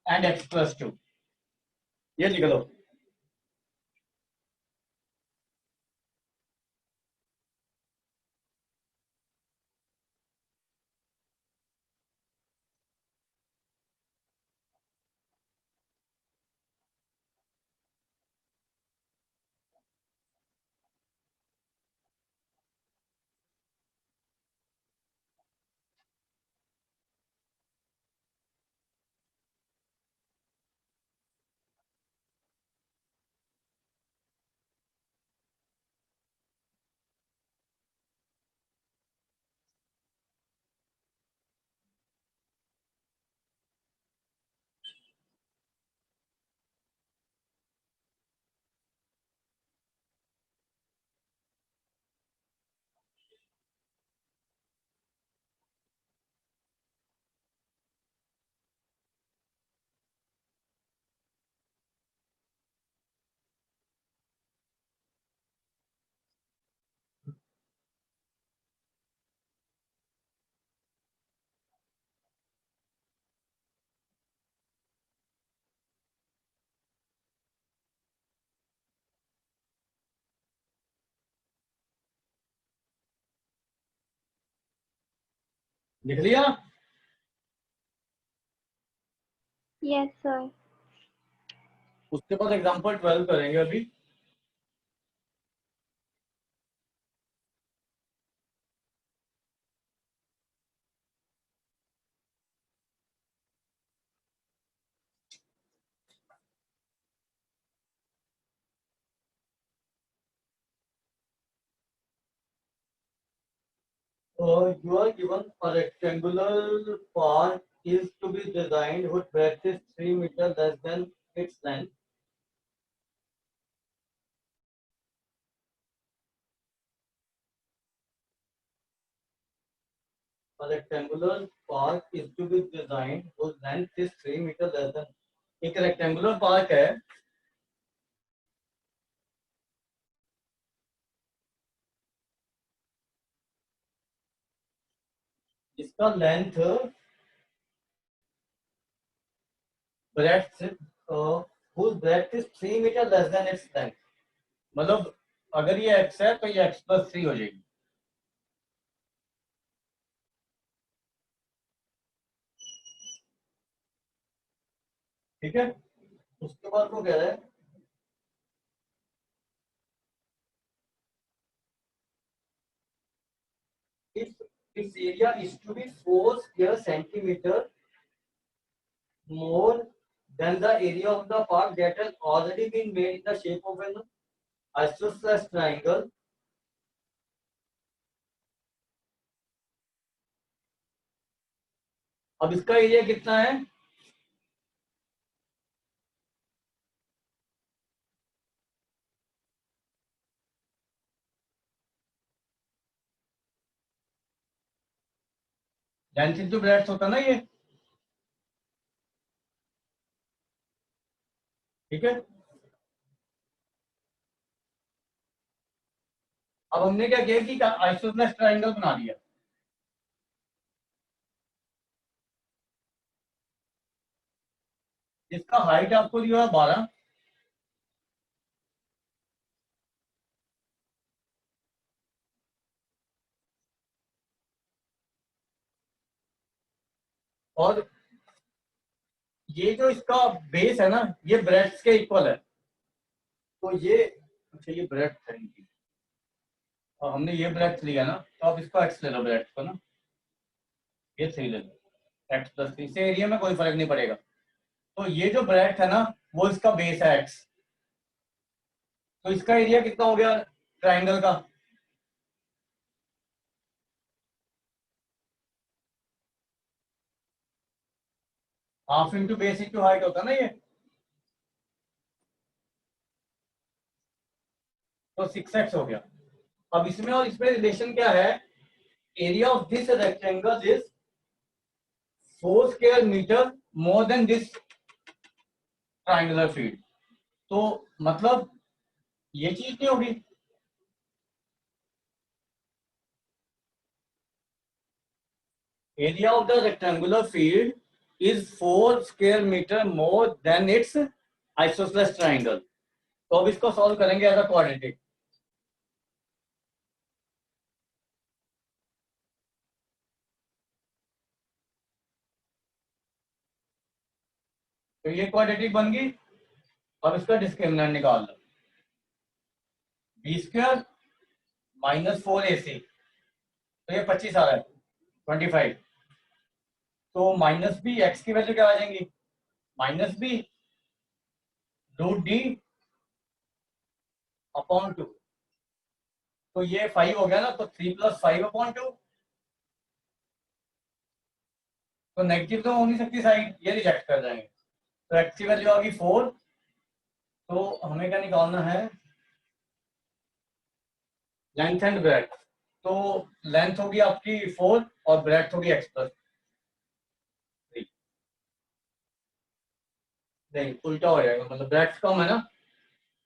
and x+2। ये लिख लो। लिख लिया? Yes sir. उसके बाद एग्जांपल 12 करेंगे अभी। You are given a rectangular park is to be designed whose breadth is 3 meter less than its length. A rectangular park is to be designed whose length is 3 meter less than. एक rectangular park है जिसका length breadth whose breadth is 3 meter less than its length. मतलब अगर ये x है तो ये x+3 हो जाएगी। ठीक है, उसके बाद वो कह रहा है if its area is to be 4 square centimeter more than the area of the park that has already been made in the shape of an isosceles triangle. अब इसका एरिया कितना है? लेंथ इंटू ब्रेड्थ होता ना ये। ठीक है, अब हमने क्या किया कि आइसोसेलेस ट्रायंगल बना दिया। इसका हाइट आपको दिया हुआ 12, और ये जो इसका बेस है ना ये ब्रेड्थ के इक्वल है। तो ये अच्छा ये ब्रेड्थ है इनकी, और हमने ये ब्रेड्थ लिया ना तो आप इसको एक्स ले लो ब्रेड्थ को ना, ये 3 ले लो, x+3 से एरिया में कोई फर्क नहीं पड़ेगा। तो ये जो ब्रेड्थ है ना वो इसका बेस है x, तो इसका एरिया कितना हो गया ट्राइंगल का? Half into base into height होता है ना ये, तो 6x हो गया। अब इसमें और इसमें रिलेशन क्या है? Area of this rectangle is 4 square metre more than this triangular field. तो मतलब ये चीज नहीं होगी। Area of the rectangular field is 4 square metre more than its isosceles triangle. तो अब इसको सॉल्व करेंगे एज अ क्वाड्रेटिक। तो ये क्वाड्रेटिक बन गई। अब इसका डिस्क्रिमिनेंट निकाल लो, b² -4ac, तो ये 25 आ रहा है 25। तो माइनस बी एक्स की वैल्यू क्या आ जाएंगी? -b √d upon 2। तो ये 5 हो गया ना, तो 3 + 5/2। तो नेगेटिव तो हो नहीं सकती साइड, ये रिजेक्ट कर जाएंगे। तो एक्स की वैल्यू आ गई 4। तो हमें क्या निकालना है? Length and breadth. तो लेंथ होगी आपकी 4 और ब्रेड्थ होगी x+3। नहीं उल्टा हो जाएगा, मतलब ब्रेड्थ कम है ना,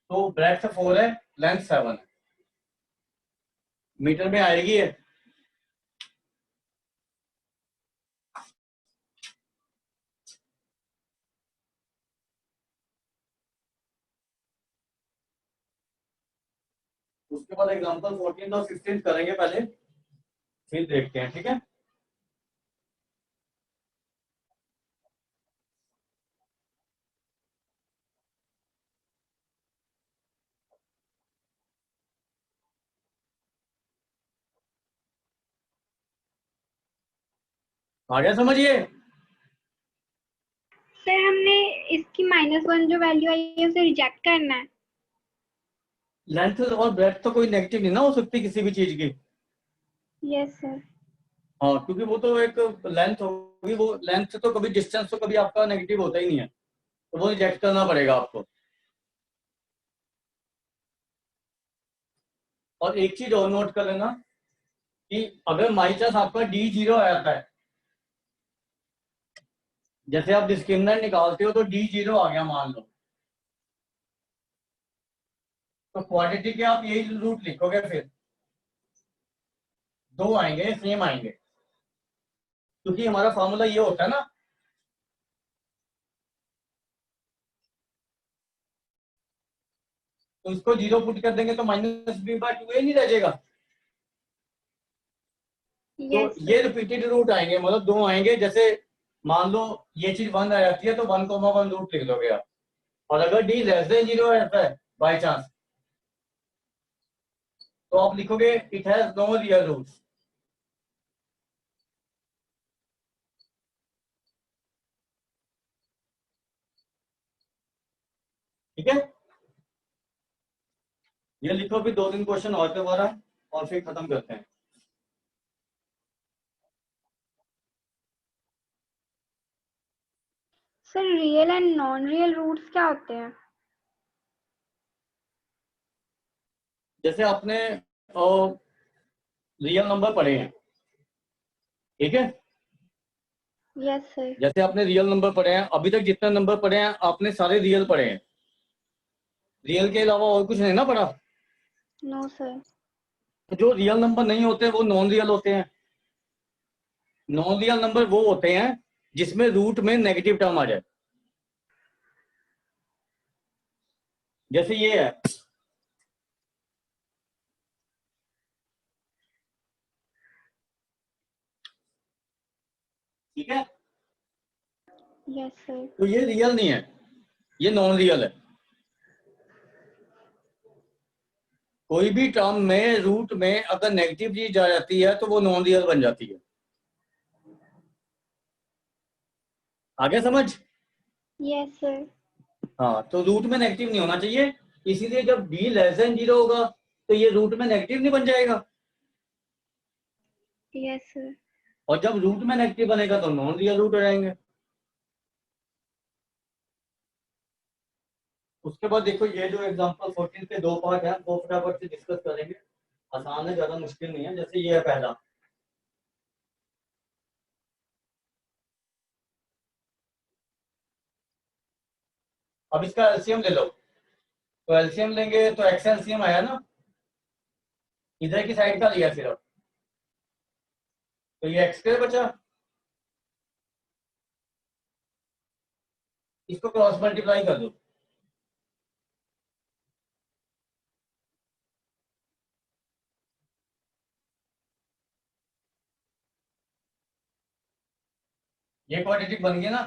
तो ब्रेड्थ 4 है, लेंथ 7 है। मीटर में आएगी है। उसके बाद एग्जांपल 14 और 16 करेंगे पहले, फिर देखते हैं। ठीक है, आ गया समझिए? सर हमने इसकी -1 जो वैल्यू आई है उसे रिजेक्ट करना है। लेंथ और ब्रेथ तो कोई नेगेटिव नहीं ना हो सकती किसी भी चीज की। Yes sir. हाँ, क्योंकि वो तो एक लेंथ होगी, वो लेंथ तो कभी, डिस्टेंस तो कभी आपका नेगेटिव होता ही नहीं है, तो वो रिजेक्ट करना पड़ेगा आपको। और एक चीज और नोट कर लेना कि अगर बाई चांस आपका डी 0 आ जाता है, जैसे आप डिस्क्रिमिनेंट निकालते हो तो डी 0 आ गया मान लो, तो क्वाड्रेटिक के आप यही रूट लिखोगे, फिर दो आएंगे सेम आएंगे, क्योंकि हमारा फॉर्मूला ये होता है ना। तो इसको 0 पुट कर देंगे तो -b/2a नहीं रह जाएगा। तो यस ये सर। रिपीटेड रूट आएंगे, मतलब दो आएंगे। जैसे मान लो ये चीज 1 आ जाती है तो 1,1 रूट लिख दोगे आप। और अगर डी लेस देन 0 रहता है बाई चांस, तो आप लिखोगे it has no real roots. ठीक है, ये लिखो, फिर 2-3 क्वेश्चन और दोबारा, और फिर खत्म करते हैं। Sir real and non real roots क्या होते हैं? जैसे आपने रियल नंबर पढ़े हैं, ठीक है, यस सर। जैसे आपने रियल नंबर पढ़े हैं, अभी तक जितने नंबर पढ़े हैं आपने सारे रियल पढ़े हैं। रियल के अलावा और कुछ नहीं ना पढ़ा। No sir. जो रियल नंबर नहीं होते वो नॉन रियल होते हैं। नॉन रियल नंबर वो होते हैं जिसमें रूट में नेगेटिव टर्म आ जाए। जैसे ये है, ठीक है, यस सर। तो ये रियल नहीं है, ये नॉन रियल है। कोई भी टर्म में रूट में अगर नेगेटिव चीज आ जाती है तो वो नॉन रियल बन जाती है। आगे समझ? Yes sir. हाँ, तो रूट में नेगेटिव नहीं होना चाहिए, इसीलिए जब b लेस देन 0 होगा तो ये रूट में नेगेटिव नहीं बन जाएगा, यस सर। और जब रूट में नेगेटिव बनेगा तो नॉन रियल रूट हो जाएंगे। उसके बाद देखो, ये जो एग्जांपल 14 के दो पार्ट है वो फटाफट से डिस्कस करेंगे। आसान है, ज्यादा मुश्किल नहीं है। जैसे ये है पहला, अब इसका एलसीएम ले लो। तो एलसीएम लेंगे तो एक्स एलसीएम आया ना, इधर की साइड का लिया सिर्फ, तो ये एक्स स्क्वायर बचा। इसको क्रॉस मल्टीप्लाई कर दो, ये क्वाड्रेटिक बन गया ना।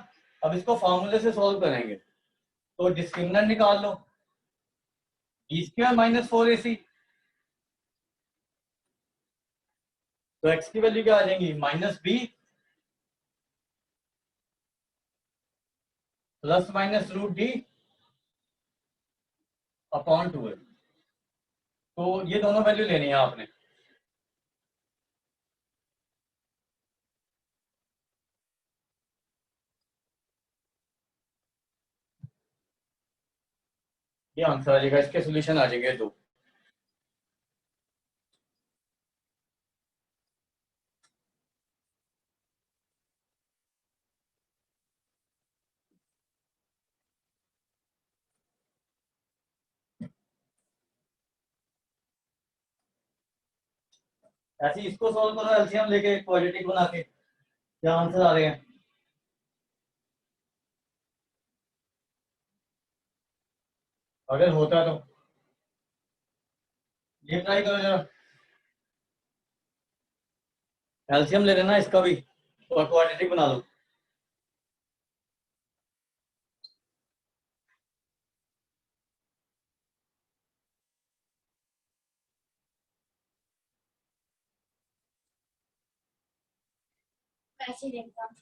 अब इसको फॉर्मूले से सॉल्व करेंगे, तो डिस्क्रिमिनेंट निकाल लो, b² - 4ac। तो x की वैल्यू क्या आ जाएगी, -b ±√d अपॉन 2a। तो ये दोनों वैल्यू लेनी है आपने। ये आंसर आ जाएगा, इसके सोल्यूशन आ जाएंगे दो। ऐसे ही इसको सॉल्व करो एलसीएम लेके, क्वाड्रेटिक बना के, क्या आंसर आ रहे हैं। अगर होता है तो ये ट्राई करो जरा, एलसीएम ले लेना इसका भी और क्वाड्रेटिक बना लो। पैसे देखता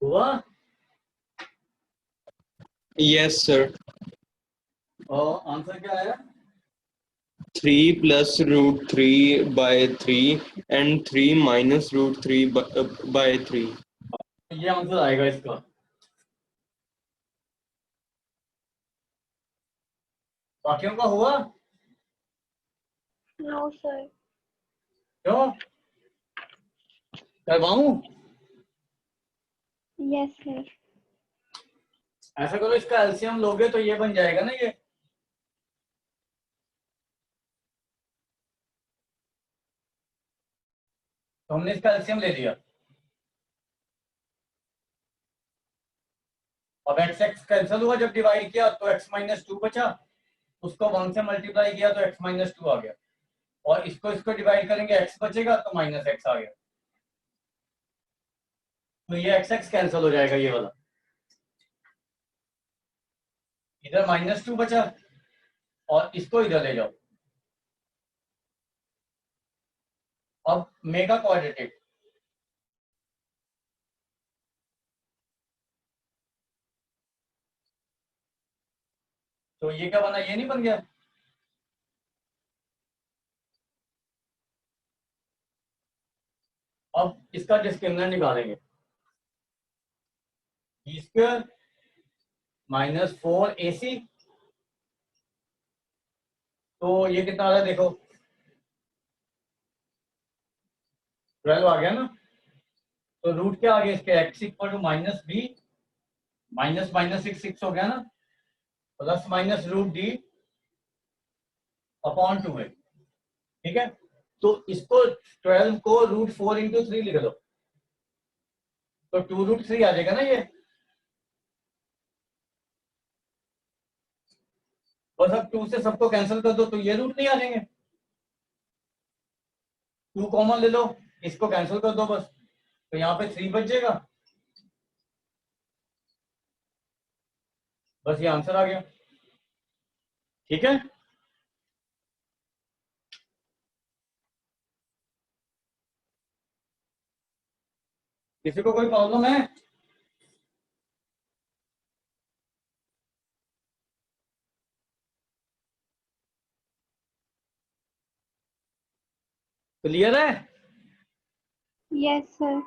हुआ? Yes, sir. और आंसर क्या आया? 3 plus root 3 by 3 and 3 minus root 3 by 3. ये आंसर आएगा इसका। बाकियों का हुआ? No sir. क्यों? करवाऊं? Yes sir. ऐसा करो, इसका एलसीएम लोगे तो ये बन जाएगा ना ये। तो हमने इसका एलसीएम ले लिया। अब एक्स एक्स कैंसिल हुआ, जब डिवाइड किया तो x माइनस 2 बचा, उसको 1 से मल्टीप्लाई किया तो x माइनस 2 आ गया, और इसको डिवाइड करेंगे x बचेगा तो माइनस x आ गया। तो ये एक्स एक्स कैंसिल हो जाएगा, ये वाला। इधर माइनस 2 बचा और इसको इधर ले जाओ। अब मेगा क्वाड्रेटिक, तो ये क्या बना? ये नहीं बन गया? अब इसका डिस्क्रिमिनेंट निकालेंगे। बी स्क्वायर माइनस 4ac, तो ये कितना आ रहा है देखो, 12 आ गया ना। तो रूट क्या आ गया इसके? x equal to minus B, minus minus 6 हो गया ना, plus minus root D upon 2 है। ठीक है? तो इसको 12 को √4 × 3 लिख लो, तो 2√3 आ जाएगा ना ये। बस अब 2 से सबको कैंसिल कर दो तो ये रूट नहीं आ जाएंगे, 2 कॉमन ले लो, इसको कैंसिल कर दो बस, तो यहाँ पे 3 बच जाएगा। बस ये आंसर आ गया, ठीक है। किसी को कोई प्रॉब्लम है? क्लियर है? Yes sir.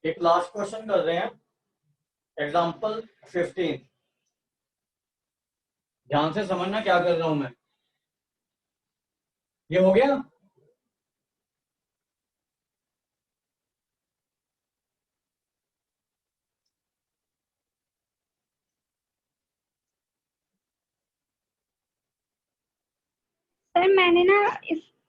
एक लास्ट क्वेश्चन कर रहे हैं, एग्जाम्पल 15। ध्यान से समझना क्या कर रहा हूं मैं। ये हो गया? सर मैंने ना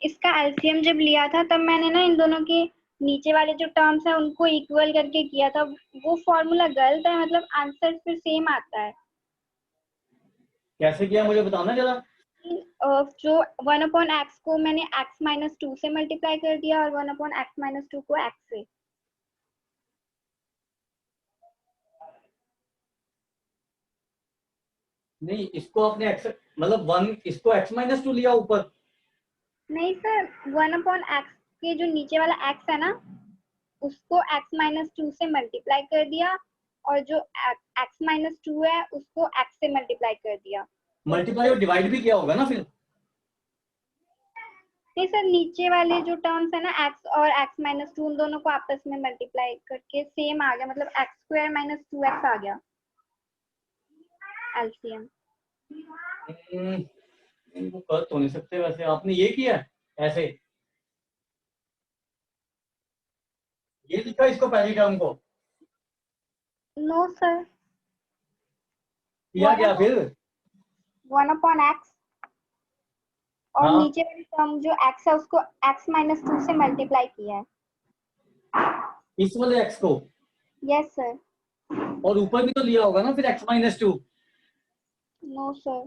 इसका एलसीएम जब लिया था तब मैंने ना इन दोनों के नीचे वाले जो टर्म्स है उनको इक्वल करके किया था, वो फॉर्मूला गलत है, मतलब आंसर फिर सेम आता है। कैसे किया मुझे बताना जरा। जो 1/x को मैंने x-2 से मल्टीप्लाई कर दिया और 1/x-2 को x से। नहीं, इसको आपने x मतलब 1 इसको x-2 लिया ऊपर। नहीं सर, 1/x के जो नीचे वाला x है ना उसको x-2 से मल्टीप्लाई कर दिया और जो x-2 है उसको x से मल्टीप्लाई कर दिया। मल्टीप्लाई और डिवाइड भी किया होगा ना फिर। नहीं सर, नीचे वाले जो टर्म्स है ना x और x-2 उन दोनों को आपस में मल्टीप्लाई करके सेम आ गया, मतलब x² - 2x आ गया एलसीएम। इनको कर तो नहीं सकते वैसे, आपने ये किया है ऐसे, ये लिखा इसको पहली टर्म को, नो सर, किया क्या फिर? 1/x और हाँ, नीचे वाली टर्म जो x है उसको x-2 से मल्टीप्लाई किया है। इस वाले x को, यस सर। और ऊपर भी तो लिया होगा ना फिर x-2। No sir.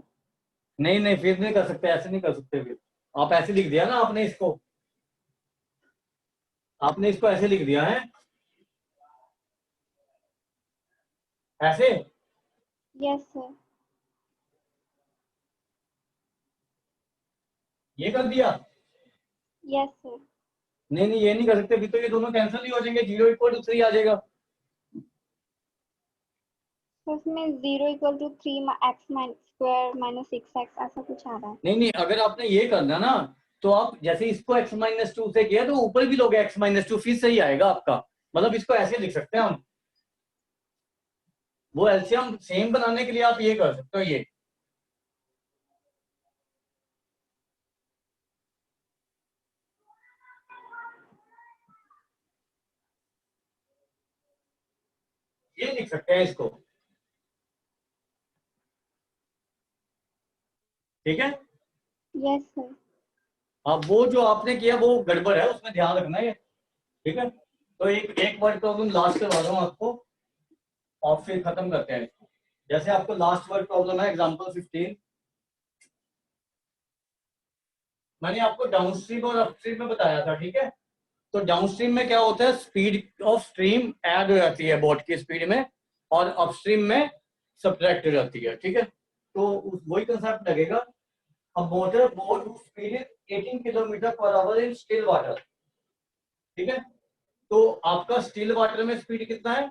नहीं नहीं, फिर नहीं कर सकते, ऐसे नहीं कर सकते फिर। आप ऐसे लिख दिया ना आपने इसको, आपने इसको ऐसे लिख दिया है, ऐसे। Yes sir. ये कर दिया? Yes sir. नहीं नहीं, ये नहीं कर सकते, फिर तो ये दोनों कैंसिल ही हो जाएंगे, 0 = 3 आ जाएगा। तो उसमें 0 = 3x² - 6x ऐसा कुछ आ रहा है। नहीं नहीं, अगर आपने ये करना ना तो आप जैसे इसको x-2 से किया तो ऊपर भी लोगे x-2, फिर सही आएगा आपका। मतलब इसको ऐसे लिख सकते हैं हम, वो एलसीएम सेम बनाने के लिए आप ये कर सकते हो, ये लिख सकते हैं इसको, ठीक है। Yes sir. अब वो जो आपने किया वो गड़बड़ है, उसमें ध्यान रखना है, ठीक है। तो एक एक वर्ड प्रॉब्लम लास्ट करवा रहा हूँ आपको और फिर खत्म करते हैं इसको। जैसे आपको लास्ट वर्ड प्रॉब्लम है एग्जांपल 15, मैंने आपको डाउनस्ट्रीम और अपस्ट्रीम में बताया था, ठीक है। तो डाउनस्ट्रीम में क्या होता है, स्पीड ऑफ स्ट्रीम ऐड हो जाती है बोट की स्पीड में, और अपस्ट्रीम में सब्ट्रैक्ट हो जाती है, ठीक है। तो वही कंसेप्ट लगेगा। A motor boat whose speed is 18 km/h in still water, ठीक है। तो आपका स्टिल वाटर में स्पीड कितना है?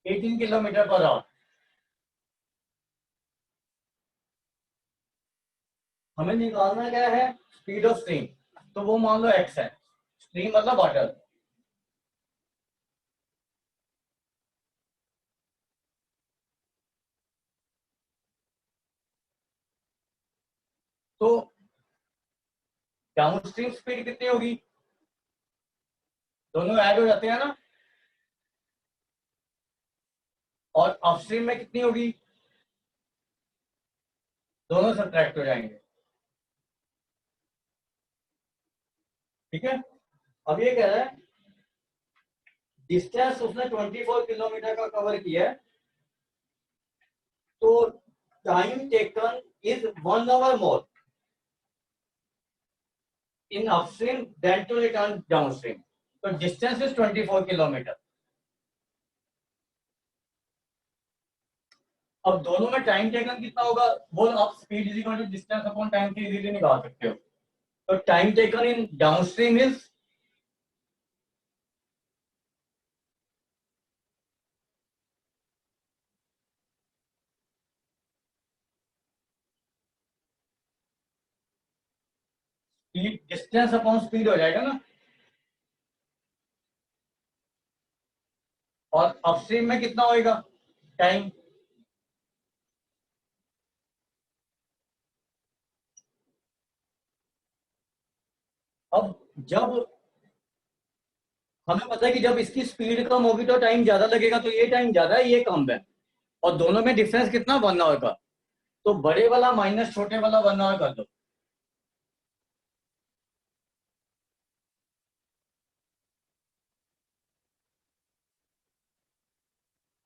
18 km/h। हमें निकालना क्या है, स्पीड ऑफ स्ट्रीम। तो वो मान लो x है, स्ट्रीम मतलब वाटर। तो डाउन स्ट्रीम स्पीड कितनी होगी? दोनों ऐड हो जाते हैं ना। और अपस्ट्रीम में कितनी होगी? दोनों सब्ट्रैक्ट हो जाएंगे। ठीक है। अब ये कह रहा है डिस्टेंस उसने 24 किलोमीटर का कवर किया है, तो time taken is 1 hour more in upstream than to return downstream. तो डिस्टेंस इज 24 किलोमीटर। अब दोनों में टाइम टेकन कितना होगा, वो आप speed is equal to distance upon time से इजीली निकाल सकते हो। तो time taken in downstream is speed, distance upon speed हो जाएगा ना। और अपस्ट्रीम में कितना होएगा टाइम, अब जब हमें पता है कि जब इसकी स्पीड कम होगी तो टाइम ज्यादा लगेगा, तो ये टाइम ज्यादा है ये कम है, और दोनों में डिफरेंस कितना 1 आवर का। तो बड़े वाला माइनस छोटे वाला 1 आवर कर दो।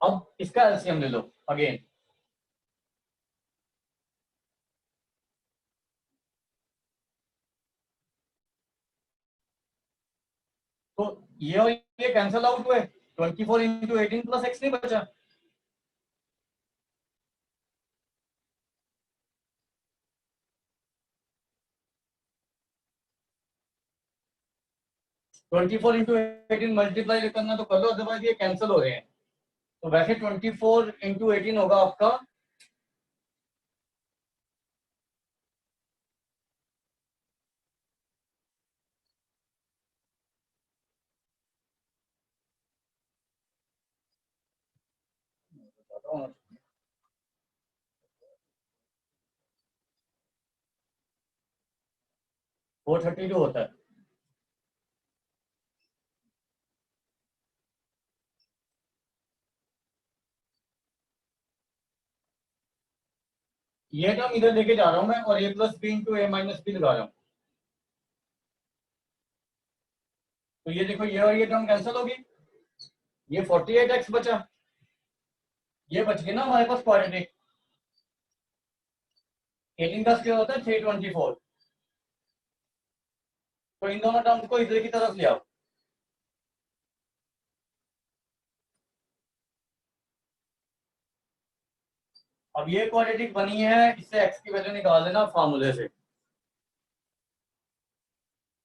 अब इसका एलसीएम ले लो अगेन। तो ये और ये कैंसिल आउट हुए, 24 इंटू 18 प्लस एक्स नहीं बचा। ट्वेंटी फोर इंटू 18 मल्टीप्लाई करना तो कर लो, अदरवाइज ये कैंसिल हो रहे हैं। तो वैसे 24 इंटू 18 होगा आपका 432 होता है। ये टर्म इधर लेके जा रहा हूं मैं, और ए प्लस बी इंटू ए माइनस बी लगा रहा हूं। तो ये देखो, ये और ये टर्म कैंसिल होगी, ये 48x बचा, ये बच गया ना हमारे पास क्वाड्रेटिक। 18 का स्क्वायर होता है 324। तो इन दोनों टर्म्स को इधर की तरफ ले आओ। अब ये क्वाड्रेटिक बनी है, इससे x की वैल्यू निकाल लेना फार्मूले से।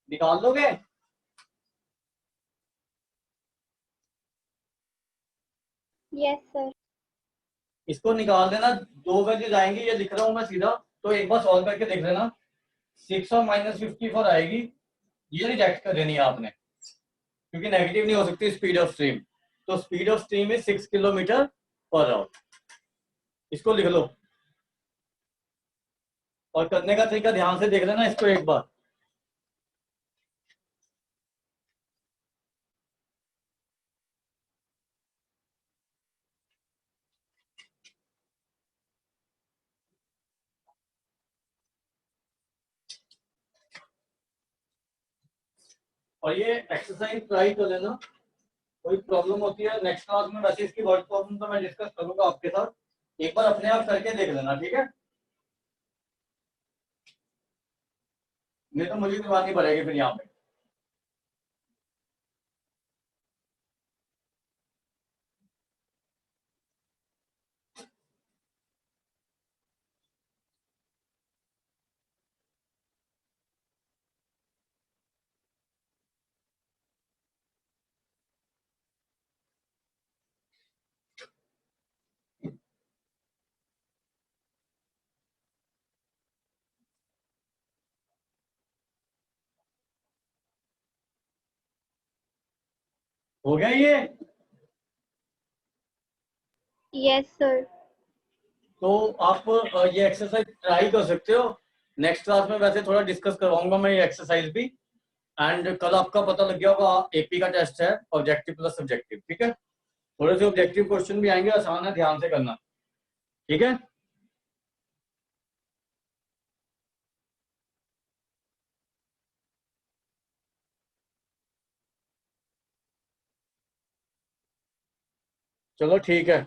निकाल लोगे? Yes sir. इसको निकाल देना, दो वैल्यूज आएंगी, ये लिख रहा हूं मैं सीधा, तो एक बार सॉल्व करके देख लेना। 6 और माइनस 54 आएगी, ये रिजेक्ट कर देनी है आपने, क्योंकि नेगेटिव नहीं हो सकती स्पीड ऑफ स्ट्रीम। तो speed of stream is 6 kilometre per hour. इसको लिख लो, और करने का तरीका ध्यान से देख लेना इसको एक बार। और ये एक्सरसाइज ट्राई कर लेना, कोई प्रॉब्लम होती है नेक्स्ट क्लास में, वैसे इसकी वर्ड प्रॉब्लम तो मैं डिस्कस करूंगा आपके साथ, एक बार अपने आप करके देख लेना, ठीक है? नहीं तो मुझे करवानी पड़ेगी फिर यहाँ पे। हो गया ये? Yes sir. तो आप ये एक्सरसाइज ट्राई कर सकते हो। नेक्स्ट क्लास में वैसे थोड़ा डिस्कस करवाऊंगा मैं ये एक्सरसाइज भी। एंड कल आपका पता लग गया होगा, एपी का टेस्ट है, ऑब्जेक्टिव प्लस सब्जेक्टिव, ठीक है? थोड़े से ऑब्जेक्टिव क्वेश्चन भी आएंगे, आसान है, ध्यान से करना, ठीक है? चलो ठीक है।